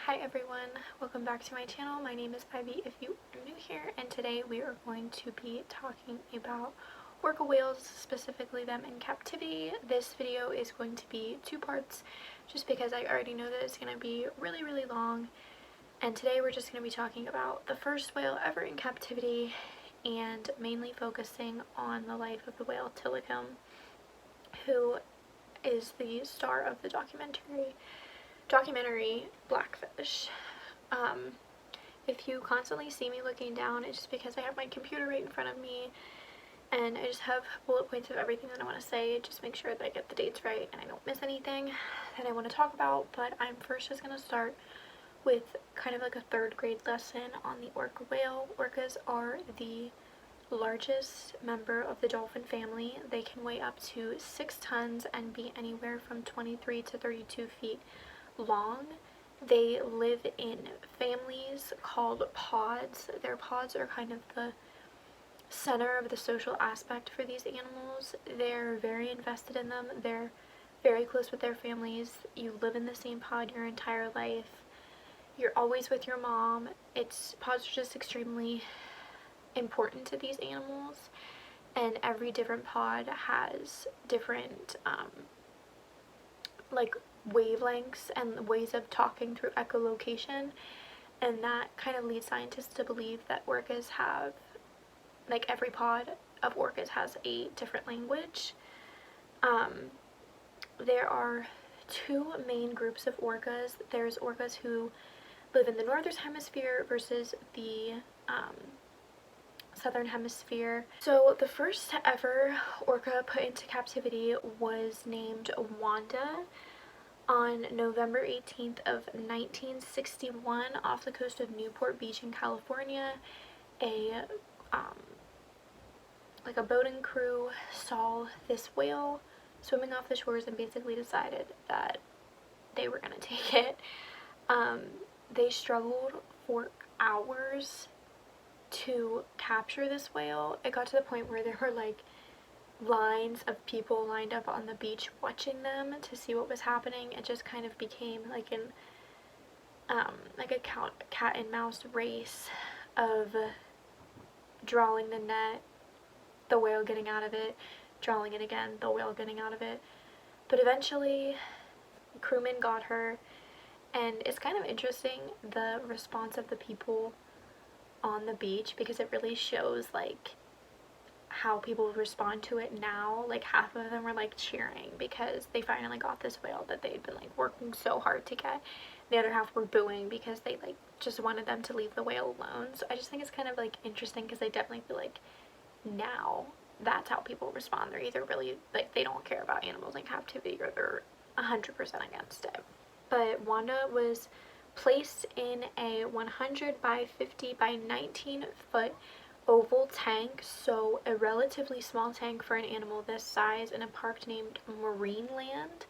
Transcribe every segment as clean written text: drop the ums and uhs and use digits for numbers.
Hi everyone, welcome back to my channel. My name is Ivy if you are new here, and today we are going to be talking about orca whales, specifically them in captivity. This video is going to be two parts just because I already know that it's going to be really long, and today we're just going to be talking about the first whale ever in captivity and mainly focusing on the life of the whale Tilikum, who is the star of the documentary Blackfish. If you constantly see me looking down, it's just because I have my computer right in front of me and I just have bullet points of everything that I want to say. Just make sure that I get the dates right and I don't miss anything that I want to talk about. But I'm first just going to start with kind of like a third grade lesson on the orca whale. Orcas are the largest member of the dolphin family. They can weigh up to 6 tons and be anywhere from 23 to 32 feet long. They live in families called pods. Their pods are kind of the center of the social aspect for these animals. They're very invested in them. They're very close with their families. You live in the same pod your entire life. You're always with your mom. Pods are just extremely important to these animals, and every different pod has different like wavelengths and ways of talking through echolocation, and that kind of leads scientists to believe that orcas have, like, every pod of orcas has a different language. There are two main groups of orcas. There's orcas who live in the northern hemisphere versus the southern hemisphere. So the first ever orca put into captivity was named Wanda on November 18th of 1961 off the coast of Newport Beach in California. A boating crew saw this whale swimming off the shores and basically decided that they were gonna take it. They struggled for hours to capture this whale. It got to the point where there were like lines of people lined up on the beach watching them to see what was happening. It just kind of became like a cat and mouse race of drawing the net, the whale getting out of it, drawing it again, the whale getting out of it. But eventually crewmen got her, and it's kind of interesting the response of the people on the beach, because it really shows like how people respond to it now. Like half of them were like cheering because they finally got this whale that they'd been like working so hard to get. The other half were booing because they like just wanted them to leave the whale alone. So I just think it's kind of like interesting, because I definitely feel like now that's how people respond. They're either really like they don't care about animals in captivity, or they're 100% against it. But Wanda was placed in a 100 by 50 by 19 foot oval tank, so a relatively small tank for an animal this size, in a park named Marineland.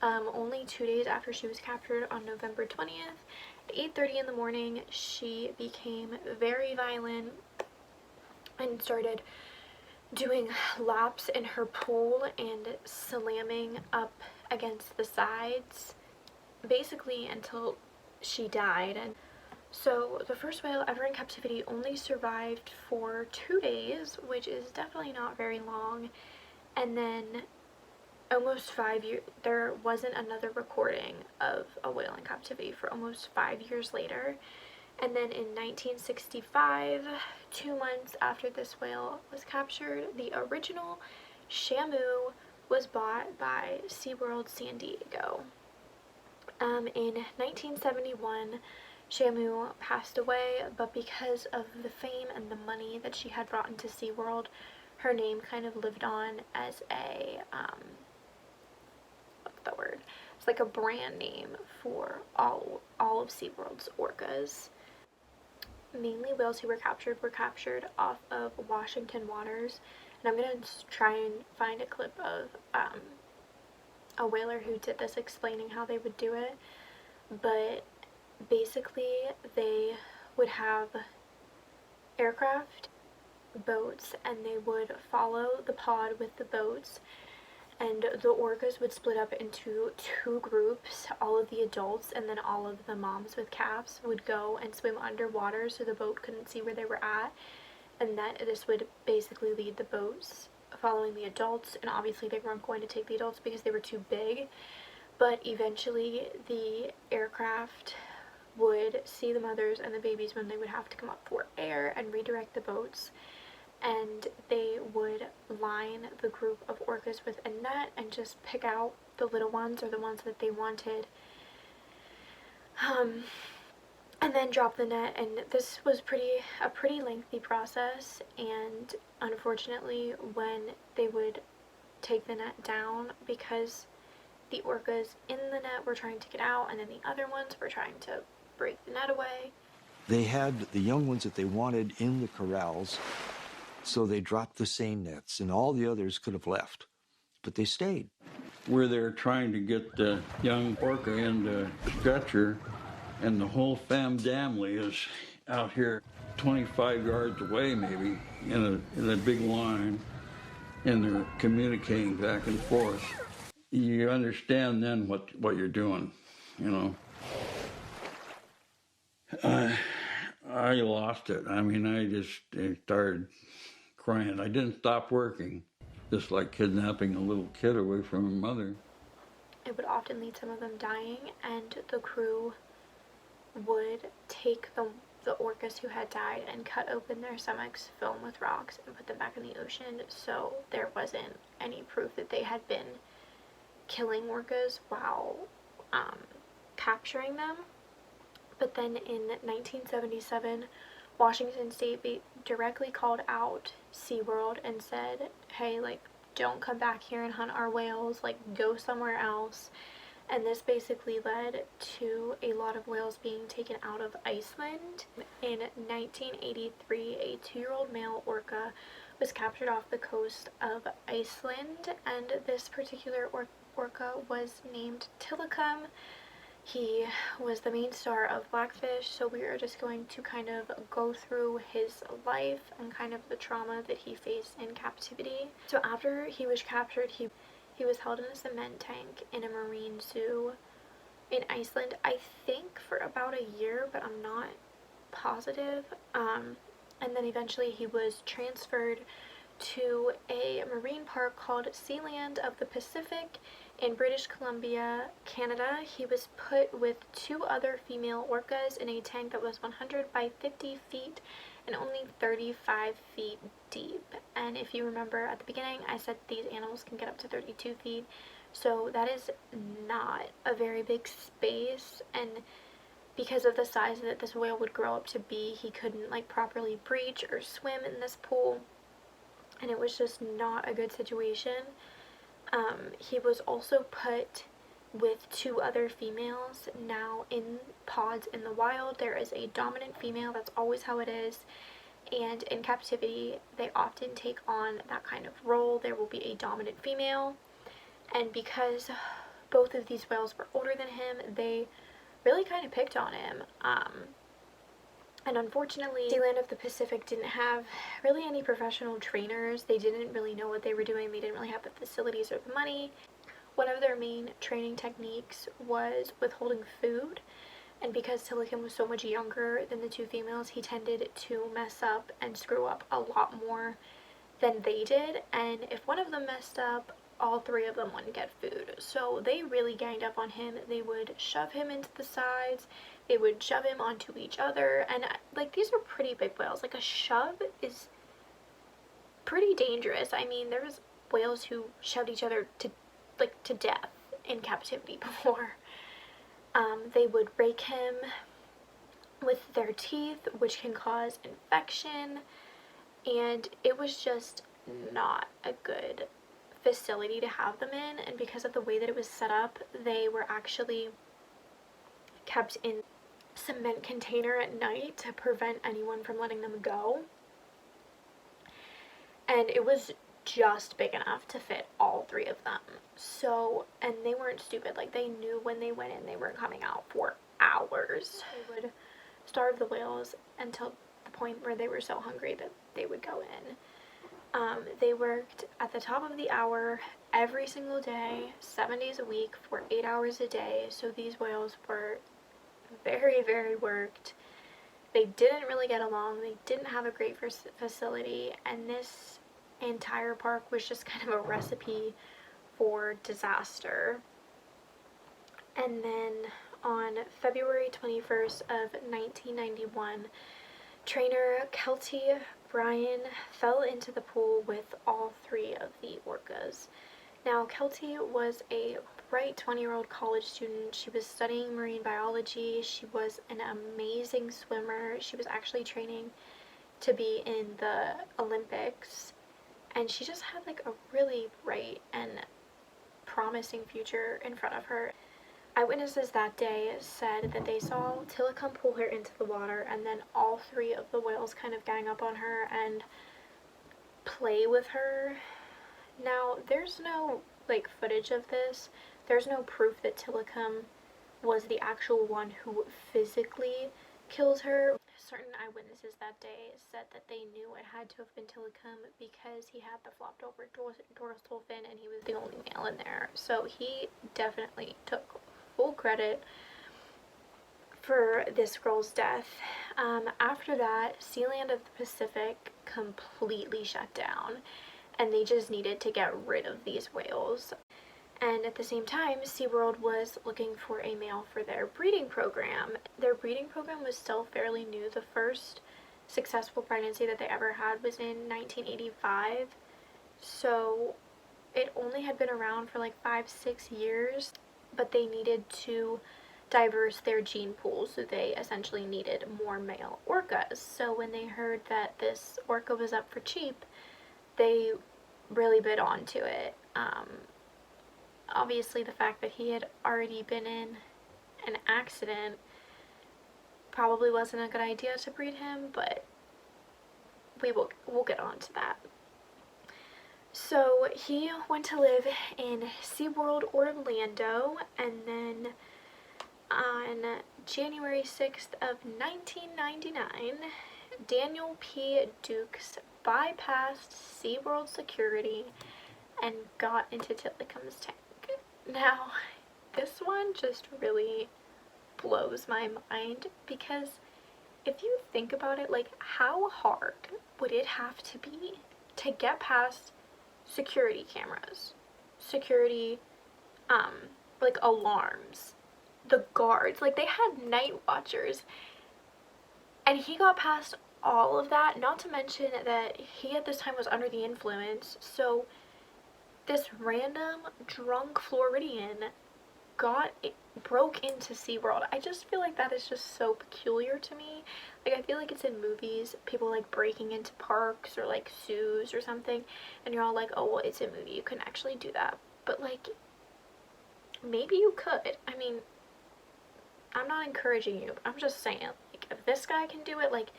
Only 2 days after she was captured on November 20th, at 8:30 in the morning, she became very violent and started doing laps in her pool and slamming up against the sides, basically until she died. And so the first whale ever in captivity only survived for 2 days, which is definitely not very long. And then almost 5 years, there wasn't another recording of a whale in captivity for almost 5 years later. And then in 1965, 2 months after this whale was captured, the original Shamu was bought by SeaWorld San Diego. In 1971, Shamu passed away, but because of the fame and the money that she had brought into SeaWorld, her name kind of lived on as a, what's the word? It's like a brand name for all of SeaWorld's orcas. Mainly whales who were captured off of Washington waters, and I'm going to try and find a clip of a whaler who did this explaining how they would do it. But basically they would have aircraft, boats, and they would follow the pod with the boats, and the orcas would split up into two groups. All of the adults and then all of the moms with calves would go and swim underwater so the boat couldn't see where they were at, and that this would basically lead the boats following the adults, and obviously they weren't going to take the adults because they were too big, but eventually the aircraft would see the mothers and the babies when they would have to come up for air and redirect the boats, and they would line the group of orcas with a net and just pick out the little ones or the ones that they wanted, and then drop the net. And this was a pretty lengthy process, and unfortunately when they would take the net down, because the orcas in the net were trying to get out and then the other ones were trying to break the net away. They had the young ones that they wanted in the corrals, so they dropped the seine nets, and all the others could have left, but they stayed. We're there trying to get the young orca into stretcher, and the whole family is out here 25 yards away maybe in a big line, and they're communicating back and forth. You understand then what you're doing, you know. I lost it. I mean, I started crying. I didn't stop working, just like kidnapping a little kid away from her mother. It would often lead some of them dying, and the crew would take the orcas who had died and cut open their stomachs, fill them with rocks, and put them back in the ocean, so there wasn't any proof that they had been killing orcas while capturing them. But then in 1977, Washington State directly called out SeaWorld and said, hey, like, don't come back here and hunt our whales, like, go somewhere else. And this basically led to a lot of whales being taken out of Iceland. In 1983, a 2-year-old male orca was captured off the coast of Iceland, and this particular orca was named Tilikum. He was the main star of Blackfish, so we are just going to kind of go through his life and kind of the trauma that he faced in captivity. So after he was captured, he was held in a cement tank in a marine zoo in Iceland, I think for about a year, but I'm not positive. And then eventually he was transferred to a marine park called Sealand of the Pacific in British Columbia, Canada. He was put with 2 other female orcas in a tank that was 100 by 50 feet and only 35 feet deep. And if you remember at the beginning, I said these animals can get up to 32 feet. So that is not a very big space, and because of the size that this whale would grow up to be, he couldn't like properly breach or swim in this pool, and it was just not a good situation. He was also put with 2 other females. Now in pods in the wild, there is a dominant female. That's always how it is. And in captivity, they often take on that kind of role. There will be a dominant female. And because both of these whales were older than him, they really kind of picked on him. And unfortunately, Sealand of the Pacific didn't have really any professional trainers. They didn't really know what they were doing. They didn't really have the facilities or the money. One of their main training techniques was withholding food. And because Tilikum was so much younger than the 2 females, he tended to mess up and screw up a lot more than they did. And if one of them messed up, all 3 of them wouldn't get food. So they really ganged up on him. They would shove him into the sides. They would shove him onto each other, and like, these are pretty big whales. Like, a shove is pretty dangerous. I mean, there was whales who shoved each other to death in captivity before. They would rake him with their teeth, which can cause infection, and it was just not a good facility to have them in. And because of the way that it was set up, they were actually kept in cement container at night to prevent anyone from letting them go, and it was just big enough to fit all 3 of them. So, and they weren't stupid. Like, they knew when they went in they weren't coming out for hours. They would starve the whales until the point where they were so hungry that they would go in. They worked at the top of the hour every single day, 7 days a week, for 8 hours a day. So these whales were very, very worked. They didn't really get along. They didn't have a great facility, and this entire park was just kind of a recipe for disaster. And then on February 21st of 1991, trainer Kelty Bryan fell into the pool with all 3 of the orcas. Now, Kelty was a bright 20-year-old college student. She was studying marine biology. She was an amazing swimmer. She was actually training to be in the Olympics. And she just had like a really bright and promising future in front of her. Eyewitnesses that day said that they saw Tilikum pull her into the water, and then all 3 of the whales kind of gang up on her and play with her. Now, there's no like footage of this. There's no proof that Tilikum was the actual one who physically killed her. Certain eyewitnesses that day said that they knew it had to have been Tilikum because he had the flopped over dorsal fin and he was the only male in there. So he definitely took full credit for this girl's death. After that, Sealand of the Pacific completely shut down, and they just needed to get rid of these whales. And at the same time, SeaWorld was looking for a male for their breeding program. Their breeding program was still fairly new. The first successful pregnancy that they ever had was in 1985. So it only had been around for like 5-6 years, but they needed to diverse their gene pool, so they essentially needed more male orcas. So when they heard that this orca was up for cheap, they really bid onto it. Obviously the fact that he had already been in an accident probably wasn't a good idea to breed him, but we'll get on to that. So he went to live in SeaWorld Orlando, and then on January 6th of 1999, Daniel P. Dukes bypassed SeaWorld security and got into Tilikum's tank. Now, this one just really blows my mind, because if you think about it, like, how hard would it have to be to get past security cameras, security, like, alarms, the guards, like, they had night watchers, and he got past all of that, not to mention that he at this time was under the influence. So this random drunk Floridian broke into SeaWorld. I just feel like that is just so peculiar to me. Like, I feel like it's in movies, people like breaking into parks or like zoos or something, and you're all like, oh well, it's a movie, you couldn't actually do that. But like, maybe you could. I mean, I'm not encouraging you, but I'm just saying, like, if this guy can do it, like,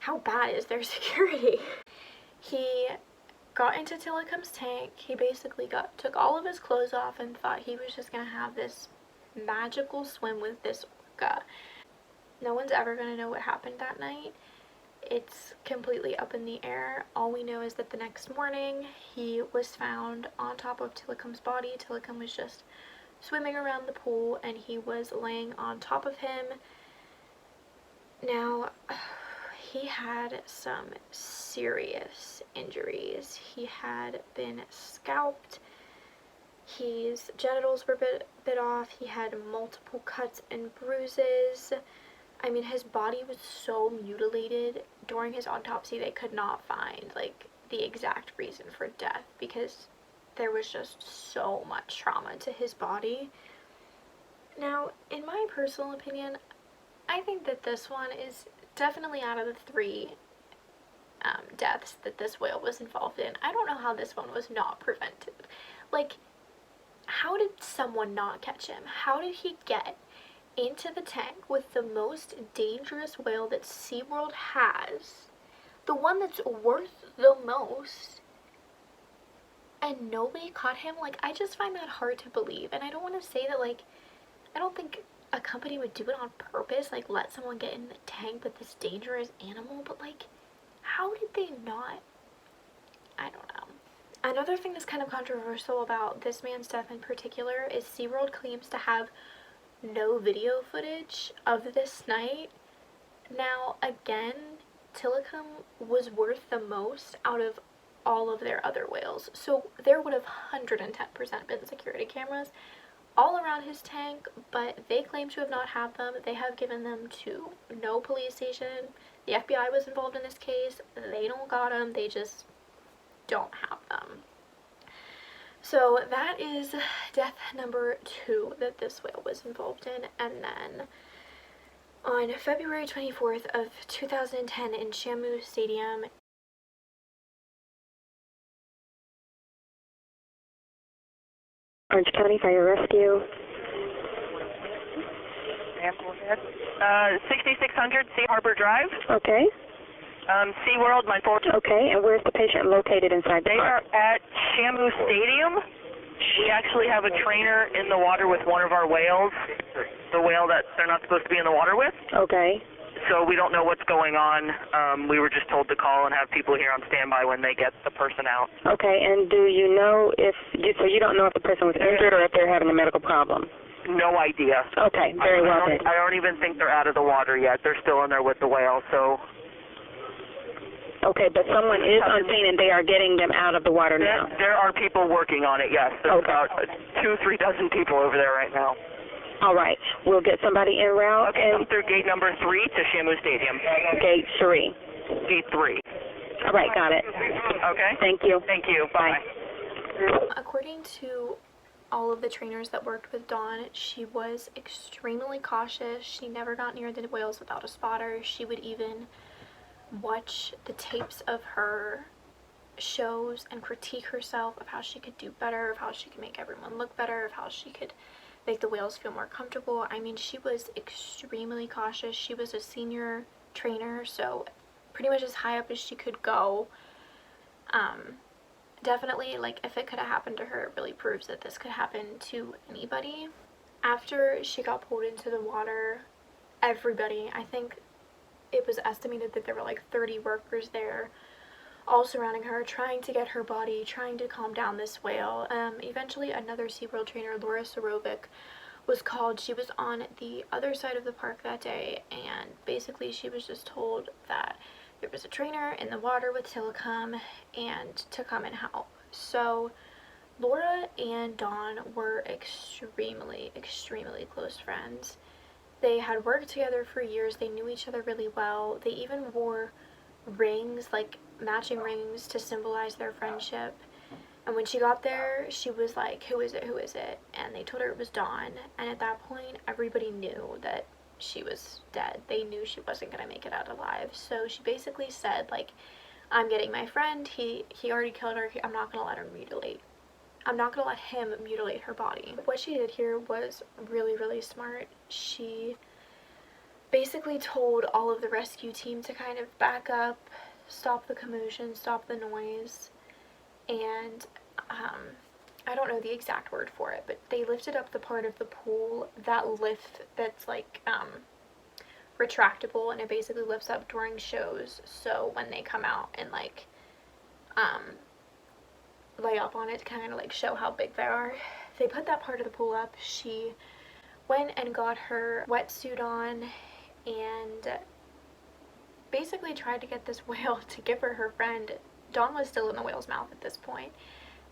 how bad is their security? He got into Tilikum's tank. He basically took all of his clothes off and thought he was just gonna have this magical swim with this orca. No one's ever gonna know what happened that night. It's completely up in the air. All we know is that the next morning he was found on top of Tilikum's body. Tilikum was just swimming around the pool and he was laying on top of him. Now, he had some serious injuries. He had been scalped. His genitals were bit off. He had multiple cuts and bruises. I mean, his body was so mutilated. During his autopsy, they could not find, like, the exact reason for death because there was just so much trauma to his body. Now, in my personal opinion, I think that this one is definitely out of the 3 deaths that this whale was involved in. I don't know how this one was not prevented. Like, how did someone not catch him? How did he get into the tank with the most dangerous whale that SeaWorld has, the one that's worth the most, and nobody caught him? Like, I just find that hard to believe. And I don't want to say that, like, I don't think a company would do it on purpose, like let someone get in the tank with this dangerous animal, but like, how did they not? I don't know. Another thing that's kind of controversial about this man's death in particular is SeaWorld claims to have no video footage of this night. Now, again, Tilikum was worth the most out of all of their other whales, so there would have 110% been security cameras all around his tank, but they claim to have not had them. They have given them to no police station. The FBI was involved in this case. They don't got them. They just don't have them. So that is death number 2 that this whale was involved in. And then on February 24th of 2010 in Shamu Stadium, Orange County Fire Rescue. 6600 Sea Harbor Drive. Okay. SeaWorld, my fortune. Okay, and where's the patient located inside the They park? are at Shamu Stadium. We actually have a trainer in the water with one of our whales, the whale that they're not supposed to be in the water with. Okay. So we don't know what's going on. We were just told to call and have people here on standby when they get the person out. Okay, and do you know so you don't know if the person was injured or if they're having a medical problem? No idea. Okay, very well then. I don't even think they're out of the water yet. They're still in there with the whale, so... Okay, but someone is on scene and they are getting them out of the water now. There are people working on it, yes. There's about 2-3 dozen people over there right now. All right, we'll get somebody en route. Okay, come through gate number 3 to Shamu Stadium. Gate 3. Gate 3. All right, got it. Okay. Thank you. Thank you. Bye. according to all of the trainers that worked with Dawn, she was extremely cautious. She never got near the whales without a spotter. She would even watch the tapes of her shows and critique herself of how she could do better, of how she could make everyone look better, of how she could make the whales feel more comfortable. I mean, she was extremely cautious. She was a senior trainer, so pretty much as high up as she could go. Definitely, like, if it could have happened to her, it really proves that this could happen to anybody. After she got pulled into the water, everybody, I think it was estimated that there were like 30 workers there, all surrounding her, trying to get her body, trying to calm down this whale. Eventually, another SeaWorld trainer, Laura Sorovic, was called. She was on the other side of the park that day, and basically she was just told that there was a trainer in the water with Tilikum and to come and help. So Laura and Dawn were extremely close friends. They had worked together for years. They knew each other really well. They even wore rings, like matching rings, to symbolize their friendship. And when she got there, she was like, who is it, who is it? And they told her it was Dawn. And at that point, everybody knew that she was dead. They knew she wasn't going to make it out alive. So she basically said, like, I'm getting my friend. He already killed her. I'm not going to let her mutilate. I'm not going to let him mutilate her body. What she did here was really smart. She basically told all of the rescue team to kind of back up, stop the commotion, stop the noise, and I don't know the exact word for it, but they lifted up the part of the pool, that lift that's like retractable, and it basically lifts up during shows, so when they come out and like lay up on it to kind of like show how big they are, they put that part of the pool up. She went and got her wetsuit on and basically tried to get this whale to give her friend. Dawn was still in the whale's mouth at this point,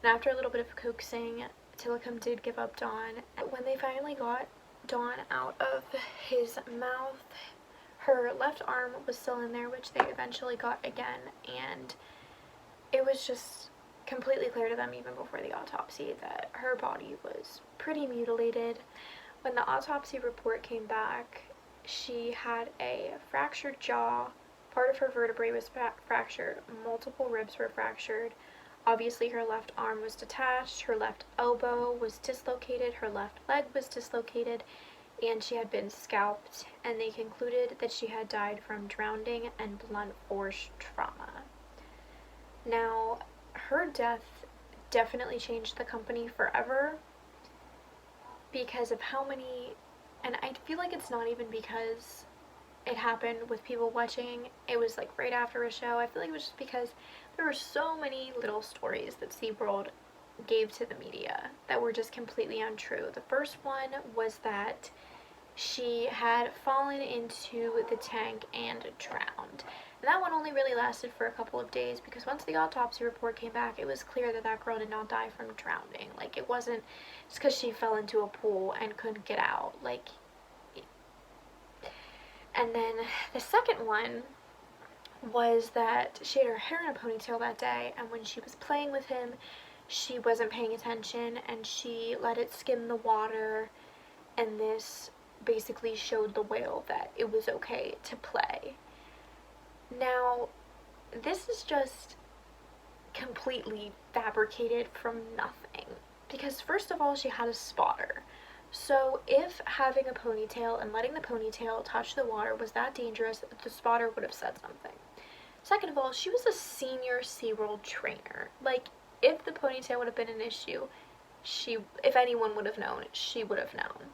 and after a little bit of coaxing, Tilikum did give up Dawn. When they finally got Dawn out of his mouth, her left arm was still in there, which they eventually got again, and it was just completely clear to them even before the autopsy that her body was pretty mutilated. When the autopsy report came back, she had a fractured jaw, part of her vertebrae was fractured, multiple ribs were fractured, obviously her left arm was detached, her left elbow was dislocated, her left leg was dislocated, and she had been scalped, and they concluded that she had died from drowning and blunt force trauma. Now, her death definitely changed the company forever because of how many, and I feel like it's not even because it happened with people watching. It was like right after a show. I feel like it was just because there were so many little stories that SeaWorld gave to the media that were just completely untrue. The first one was that she had fallen into the tank and drowned. And that one only really lasted for a couple of days because once the autopsy report came back, it was clear that that girl did not die from drowning. Like, it wasn't just because she fell into a pool and couldn't get out. Like, and then the second one was that she had her hair in a ponytail that day, and when she was playing with him, she wasn't paying attention and she let it skim the water, and this basically showed the whale that it was okay to play. Now, this is just completely fabricated from nothing. Because first of all, she had a spotter. So if having a ponytail and letting the ponytail touch the water was that dangerous, the spotter would have said something. Second of all, she was a senior SeaWorld trainer. Like, if the ponytail would have been an issue, if anyone would have known, she would have known.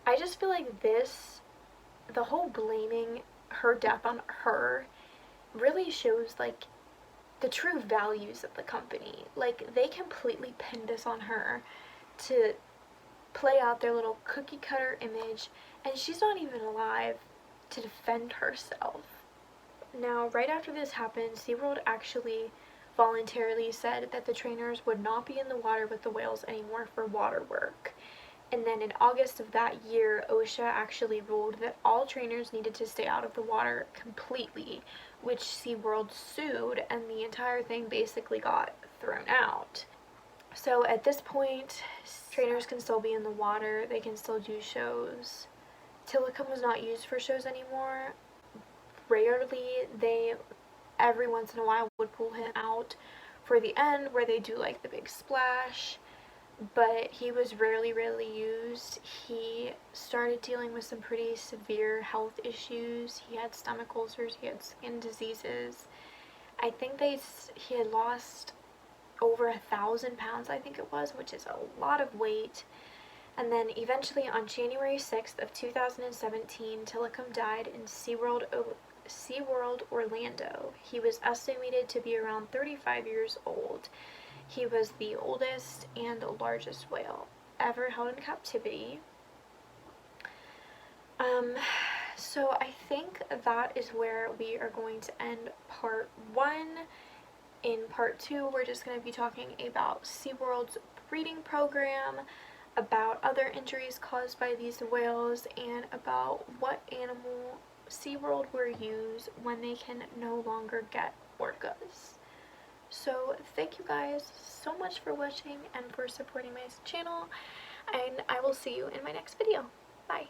I just feel like the whole blaming her death on her really shows, like, the true values of the company. Like, they completely pinned this on her to play out their little cookie cutter image, and she's not even alive to defend herself. Now, right after this happened, SeaWorld actually voluntarily said that the trainers would not be in the water with the whales anymore for water work. And then in August of that year, OSHA actually ruled that all trainers needed to stay out of the water completely, which SeaWorld sued, and the entire thing basically got thrown out. So at this point, trainers can still be in the water, they can still do shows. Tilikum was not used for shows anymore. Rarely, every once in a while, would pull him out for the end where they do like the big splash, but he was rarely really used. He started dealing with some pretty severe health issues. He had stomach ulcers, he had skin diseases. I think he had lost over 1,000 pounds, I think it was, which is a lot of weight. And then eventually on January 6th of 2017, Tilikum died in SeaWorld Orlando. He was estimated to be around 35 years old. He was the oldest and the largest whale ever held in captivity. So I think that is where we are going to end part 1. In part 2, we're just going to be talking about SeaWorld's breeding program, about other injuries caused by these whales, and about what animal SeaWorld will use when they can no longer get orcas. So thank you guys so much for watching and for supporting my channel, and I will see you in my next video. Bye!